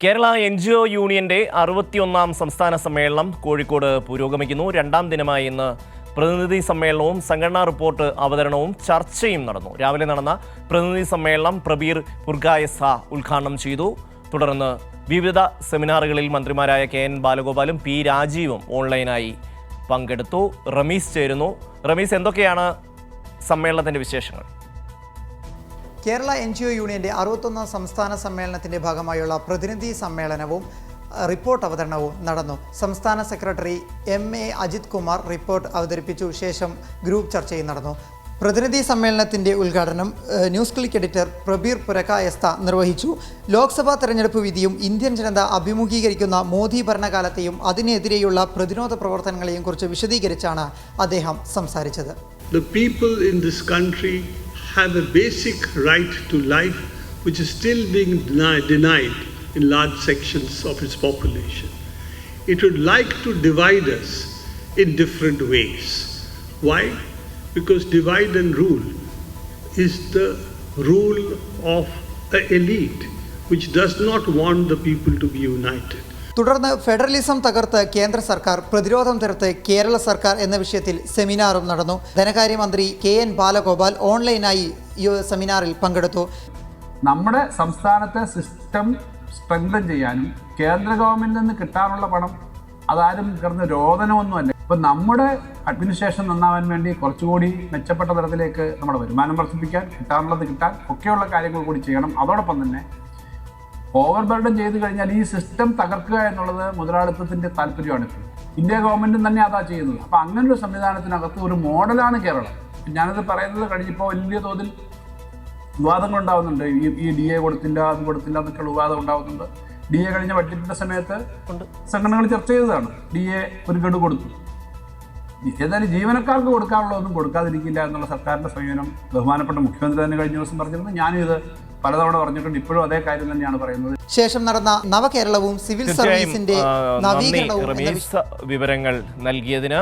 Kerala NGO യൂണിയന്റെ 61ാം സംസ്ഥാന സമ്മേളനം കോഴിക്കോട് പുരോഗമിക്കുന്നു. രണ്ടാം ദിനമായി ഇന്ന് പ്രതിനിധി സമ്മേളനവും സംഘടനാ റിപ്പോർട്ട് അവതരണവും ചർച്ചയും നടന്നു. രാവിലെ നടന്ന പ്രതിനിധി സമ്മേളനം പ്രബീർ പുർഗായസ ഉദ്ഘാടനം ചെയ്തു. തുടർന്ന് വിവിധ സെമിനാറുകളിൽ മന്ത്രിമാരായ KN ബാലഗോപാലും P രാജീവും ഓൺലൈനായി പങ്കെടുത്തു. റമീസ് ചേരുന്നു. റമീസ്, എന്തൊക്കെയാണ് സമ്മേളനത്തിന്റെ വിശേഷങ്ങൾ? കേരള NGO യൂണിയന്റെ 61ാം സംസ്ഥാന സമ്മേളനത്തിന്റെ ഭാഗമായുള്ള പ്രതിനിധി സമ്മേളനവും റിപ്പോർട്ട് അവതരണവും നടന്നു. സംസ്ഥാന secretary MA Ajith Kumar report അവതരിപ്പിച്ചു. ശേഷം ഗ്രൂപ്പ് ചർച്ചയും നടന്നു. പ്രതിനിധി സമ്മേളനത്തിന്റെ ഉദ്ഘാടനം NewsClick editor Prabir Purkayastha നിർവഹിച്ചു. ലോക്സഭാ തെരഞ്ഞെടുപ്പ് വിധിയും ഇന്ത്യൻ ജനത അഭിമുഖീകരിക്കുന്ന മോദി ഭരണകാലത്തെയും അതിനെതിരെയുള്ള പ്രതിരോധ പ്രവർത്തനങ്ങളെയും കുറിച്ച് വിശദീകരിച്ചാണ് അദ്ദേഹം സംസാരിച്ചത്. The people in this country have a basic right to life which is still being denied in large sections of its population. It would like to divide us in different ways. Why? Because divide and rule is the rule of an elite which does not want the people to be united. തുടർന്ന് federalism തകർത്ത് കേന്ദ്ര സർക്കാർ, പ്രതിരോധം തീർത്ത് കേരള സർക്കാർ എന്ന വിഷയത്തിൽ സെമിനാറും നടന്നു. ധനകാര്യമന്ത്രി KN ബാലഗോപാൽ ഓൺലൈനായി ഈ സെമിനാറിൽ പങ്കെടുത്തു. നമ്മുടെ സംസ്ഥാനത്തെ സിസ്റ്റം സ്ട്രെങ്തൻ ചെയ്യാനും കേന്ദ്ര ഗവൺമെന്റിൽ നിന്ന് കിട്ടാനുള്ള പണം അതാരും കിടന്ന് രോദനമൊന്നുമല്ല. ഇപ്പം നമ്മുടെ അഡ്മിനിസ്ട്രേഷൻ നന്നാവാൻ വേണ്ടി കുറച്ചുകൂടി മെച്ചപ്പെട്ട തരത്തിലേക്ക് നമ്മുടെ വരുമാനം വർദ്ധിപ്പിക്കാൻ, കിട്ടാനുള്ളത് കിട്ടാൻ ഒക്കെയുള്ള കാര്യങ്ങൾ കൂടി ചെയ്യണം. അതോടൊപ്പം തന്നെ ഓവർ ബർഡൻ ചെയ്ത് കഴിഞ്ഞാൽ ഈ സിസ്റ്റം തകർക്കുക എന്നുള്ളത് മുതലാളിത്തത്തിൻ്റെ താല്പര്യമാണ്. ഇപ്പോൾ ഇന്ത്യ ഗവൺമെൻറ്റും തന്നെ അതാ ചെയ്യുന്നത്. അപ്പോൾ അങ്ങനൊരു സംവിധാനത്തിനകത്ത് ഒരു മോഡലാണ് കേരളം. ഞാനത് പറയുന്നത് കഴിഞ്ഞപ്പോൾ വലിയ തോതിൽ വിവാദങ്ങൾ ഉണ്ടാകുന്നുണ്ട്. ഈ DA കൊടുത്തില്ല, അത് കൊടുത്തില്ല എന്നൊക്കെയുള്ള വിവാദം ഉണ്ടാകുന്നുണ്ട്. DA കഴിഞ്ഞ ബഡ്ജറ്റിൻ്റെ സമയത്ത് സംഘടനകൾ ചർച്ച ചെയ്തതാണ്. DA ഒരു ഗഡു കൊടുത്തു. ഏതായാലും ജീവനക്കാർക്ക് കൊടുക്കാനുള്ളതൊന്നും കൊടുക്കാതിരിക്കില്ല എന്നുള്ള സർക്കാരിൻ്റെ സമീപനം ബഹുമാനപ്പെട്ട മുഖ്യമന്ത്രി തന്നെ കഴിഞ്ഞ ദിവസം പറഞ്ഞിരുന്നു. ഞാനും ഇത് പലതവണ പറഞ്ഞിട്ടുണ്ട്. ഇപ്പോഴും അതേ കാര്യം തന്നെയാണ് പറയുന്നത്. ശേഷം നടന്ന നവകേരളവും സിവിൽ സർവീസിന്റെ നവീകരണവും വിവരങ്ങൾ നൽകിയതിന്